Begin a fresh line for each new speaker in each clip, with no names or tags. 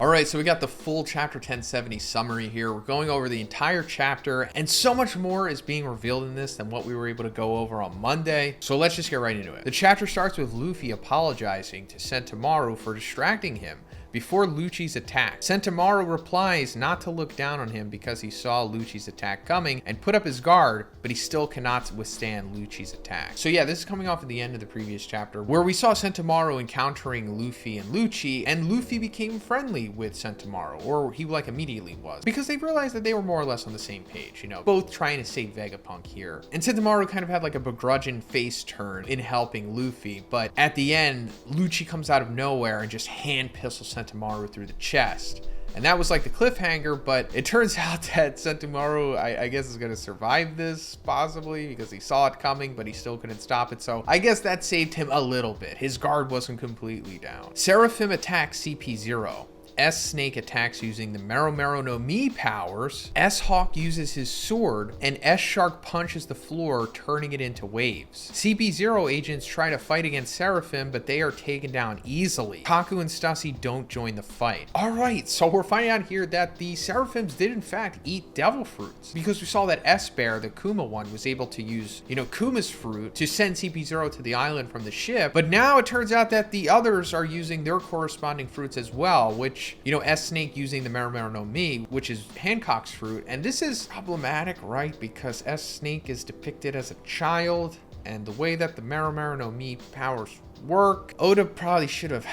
Alright, so we got the full chapter 1070 summary here. We're going over the entire chapter, and so much more is being revealed in this than what we were able to go over on Monday. So let's just get right into it. The chapter starts with Luffy apologizing to Sentomaru for distracting him before Lucci's attack. Sentomaru replies not to look down on him because he saw Lucci's attack coming and put up his guard, but he still cannot withstand Lucci's attack. So yeah, this is coming off at the end of the previous chapter where we saw Sentomaru encountering Luffy and Lucci, and Luffy became friendly with Sentomaru, or he like immediately was, because they realized that they were more or less on the same page, you know, both trying to save Vegapunk here. And Sentomaru kind of had like a begrudging face turn in helping Luffy, but at the end, Lucci comes out of nowhere and just hand pistols Sentomaru through the chest. And that was like the cliffhanger, but it turns out that Sentomaru, I guess, is going to survive this, possibly, because he saw it coming, but he still couldn't stop it. So I guess that saved him a little bit. His guard wasn't completely down. Seraphim attacks CP0. S-Snake attacks using the Mero no Mi powers, S-Hawk uses his sword, and S-Shark punches the floor, turning it into waves. CP0 agents try to fight against Seraphim, but they are taken down easily. Kaku and Stussy don't join the fight. Alright, so we're finding out here that the Seraphims did in fact eat devil fruits, because we saw that S-Bear, the Kuma one, was able to use, Kuma's fruit to send CP0 to the island from the ship, but now it turns out that the others are using their corresponding fruits as well, which S-Snake using the Mero no Mi, which is Hancock's fruit. And this is problematic, right? Because S-Snake is depicted as a child, and the way that the Mero no Mi powers work, Oda probably should have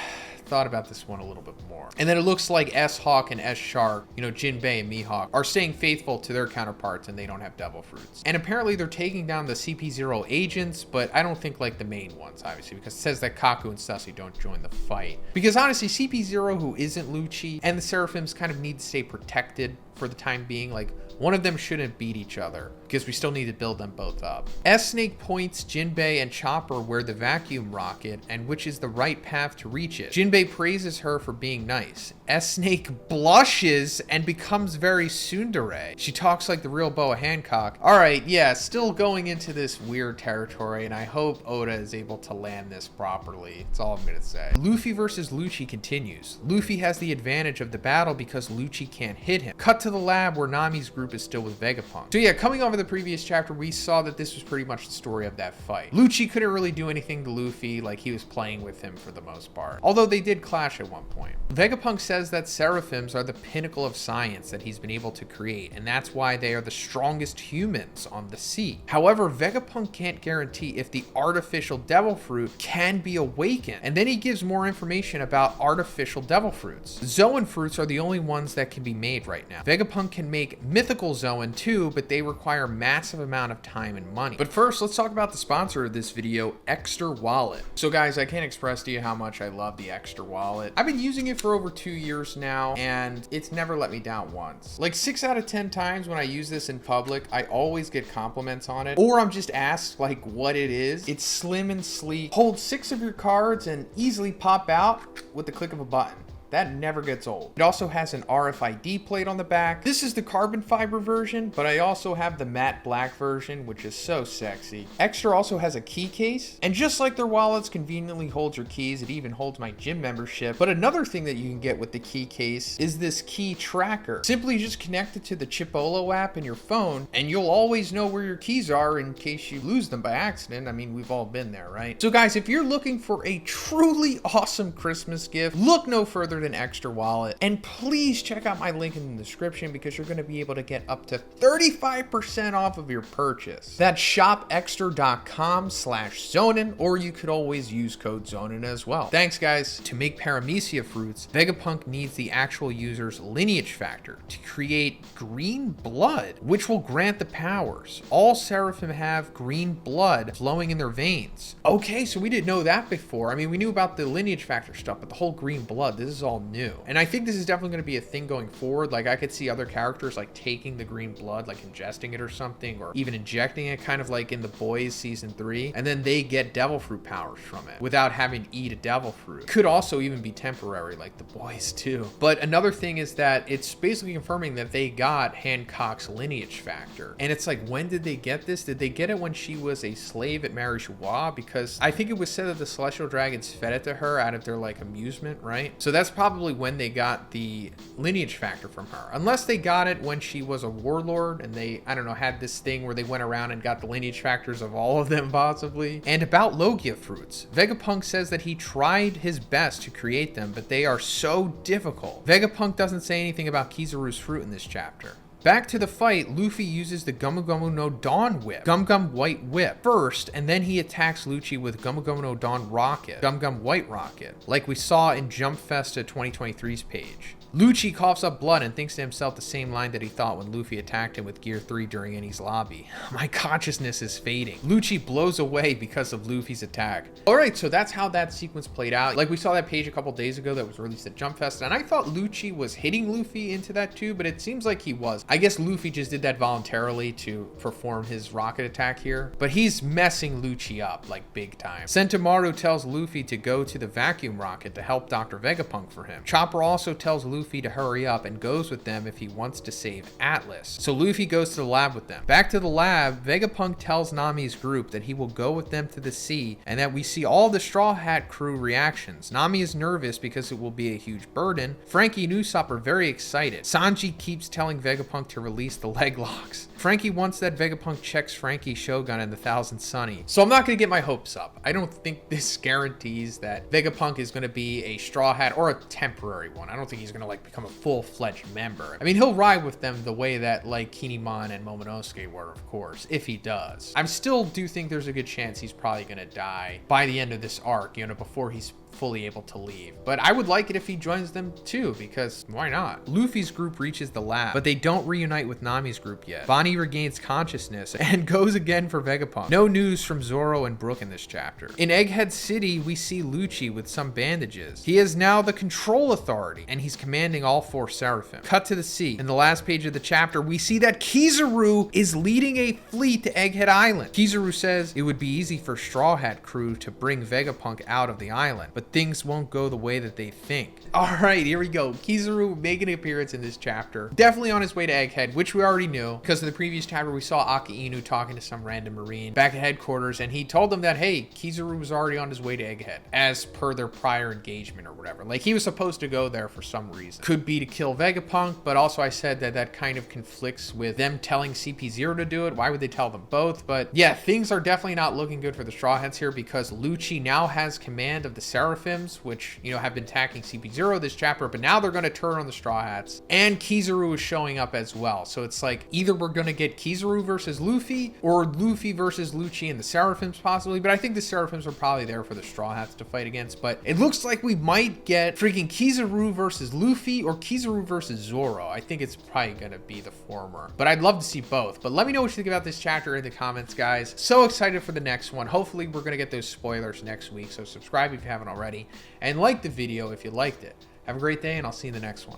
thought about this one a little bit more. And then it looks like S-Hawk and S-Shark, Jinbei and Mihawk, are staying faithful to their counterparts and they don't have devil fruits. And apparently they're taking down the CP0 agents, but I don't think like the main ones, obviously, because it says that Kaku and Stussy don't join the fight. Because honestly, CP0, who isn't Lucci, and the Seraphims kind of need to stay protected for the time being. Like, one of them shouldn't beat each other because we still need to build them both up. S-Snake points Jinbei and Chopper where the vacuum rocket and which is the right path to reach it. Jinbei praises her for being nice. S-Snake blushes and becomes very tsundere. She talks like the real Boa Hancock. Alright, yeah, still going into this weird territory, and I hope Oda is able to land this properly. That's all I'm gonna say. Luffy versus Lucci continues. Luffy has the advantage of the battle because Lucci can't hit him. Cut to the lab where Nami's group is still with Vegapunk. So yeah, coming off of the previous chapter, we saw that this was pretty much the story of that fight. Lucci couldn't really do anything to Luffy, like he was playing with him for the most part. Although they did clash at one point. Vegapunk says that Seraphims are the pinnacle of science that he's been able to create, and that's why they are the strongest humans on the sea. However, Vegapunk can't guarantee if the artificial devil fruit can be awakened. And then he gives more information about artificial devil fruits. Zoan fruits are the only ones that can be made right now. Vegapunk can make mythical Zoan too, but they require massive amount of time and money. But first, let's talk about the sponsor of this video, Extra Wallet. So guys, I can't express to you how much I love the Extra Wallet. I've been using it for over 2 years now, and it's never let me down once. Like 6 out of 10 times when I use this in public, I always get compliments on it, or I'm just asked like what it is. It's slim and sleek, holds 6 of your cards and easily pop out with the click of a button. That never gets old. It also has an RFID plate on the back. This is the carbon fiber version, but I also have the matte black version, which is so sexy. Extra also has a key case, and just like their wallets conveniently holds your keys, it even holds my gym membership. But another thing that you can get with the key case is this key tracker. Simply just connect it to the Chipolo app in your phone, and you'll always know where your keys are in case you lose them by accident. I mean, we've all been there, right? So guys, if you're looking for a truly awesome Christmas gift, look no further than Extra Wallet, and please check out my link in the description because you're going to be able to get up to 35% off of your purchase. That's shopextra.com/Zhoniin, or you could always use code Zhoniin as well. Thanks guys. To make Paramecia fruits, Vegapunk needs the actual user's lineage factor to create green blood, which will grant the powers. All Seraphim have green blood flowing in their veins. Okay, so we didn't know that before. I mean, we knew about the lineage factor stuff, but the whole green blood, this is all new. And I think this is definitely going to be a thing going forward. Like, I could see other characters like taking the green blood, like ingesting it or something, or even injecting it, kind of like in The Boys season 3, and then they get devil fruit powers from it without having to eat a devil fruit. Could also even be temporary like The Boys too. But another thing is that it's basically confirming that they got Hancock's lineage factor. And it's like, when did they get this? Did they get it when she was a slave at Mary Joie? Because I think it was said that the celestial dragons fed it to her out of their like amusement, right? So that's probably when they got the lineage factor from her. Unless they got it when she was a warlord and they, I don't know, had this thing where they went around and got the lineage factors of all of them possibly. And about Logia fruits, Vegapunk says that he tried his best to create them, but they are so difficult. Vegapunk doesn't say anything about Kizaru's fruit in this chapter. Back to the fight, Luffy uses the Gumu Gumu no Dawn Whip, Gum Gum White Whip, first, and then he attacks Lucci with Gumu Gumu no Dawn Rocket, Gum Gum White Rocket, like we saw in Jump Festa 2023's page. Lucci coughs up blood and thinks to himself the same line that he thought when Luffy attacked him with Gear 3 during Eni's lobby. My consciousness is fading. Lucci blows away because of Luffy's attack. Alright, so that's how that sequence played out. Like we saw that page a couple days ago that was released at Jump Fest, and I thought Lucci was hitting Luffy into that too, but it seems like he was. I guess Luffy just did that voluntarily to perform his rocket attack here, but he's messing Lucci up like big time. Sentomaru tells Luffy to go to the vacuum rocket to help Dr. Vegapunk for him. Chopper also tells Luffy to hurry up and goes with them if he wants to save Atlas. So Luffy goes to the lab with them. Back to the lab, Vegapunk tells Nami's group that he will go with them to the sea and that we see all the Straw Hat crew reactions. Nami is nervous because it will be a huge burden. Frankie and Usopp are very excited. Sanji keeps telling Vegapunk to release the leg locks. Frankie wants that Vegapunk checks Frankie's Shogun and the Thousand Sunny. So I'm not going to get my hopes up. I don't think this guarantees that Vegapunk is going to be a Straw Hat or a temporary one. I don't think he's going to like become a full-fledged member. I mean, he'll ride with them the way that like Kinemon and Momonosuke were, of course, if he does. I still do think there's a good chance he's probably going to die by the end of this arc, you know, before he's fully able to leave. But I would like it if he joins them too, because why not? Luffy's group reaches the lab, but they don't reunite with Nami's group yet. Bonnie regains consciousness and goes again for Vegapunk. No news from Zoro and Brook in this chapter. In Egghead City, we see Lucci with some bandages. He is now the control authority, and he's commanding all 4 Seraphim. Cut to the sea. In the last page of the chapter, we see that KIZARU is leading a fleet to Egghead Island. KIZARU says it would be easy for Straw Hat crew to bring Vegapunk out of the island, but things won't go the way that they think. All right, here we go. KIZARU making an appearance in this chapter. Definitely on his way to Egghead, which we already knew because in the previous chapter we saw Aki Inu talking to some random Marine back at headquarters, and he told them that, hey, KIZARU was already on his way to Egghead as per their prior engagement or whatever. Like he was supposed to go there for some reason. Could be to kill Vegapunk, but also I said that that kind of conflicts with them telling CP0 to do it. Why would they tell them both? But yeah, things are definitely not looking good for the Straw Hats here because Lucci now has command of the Seraphims, which, you know, have been attacking CP0 this chapter, but now they're going to turn on the Straw Hats, and KIZARU is showing up as well. So it's like either we're going to get KIZARU versus Luffy or Luffy versus Lucci and the Seraphims possibly, but I think the Seraphims are probably there for the Straw Hats to fight against. But it looks like we might get freaking KIZARU versus Luffy or KIZARU versus Zoro. I think it's probably going to be the former, but I'd love to see both. But let me know what you think about this chapter in the comments, guys. So excited for the next one. Hopefully we're going to get those spoilers next week, so subscribe if you haven't already, and like the video if you liked it. Have a great day, and I'll see you in the next one.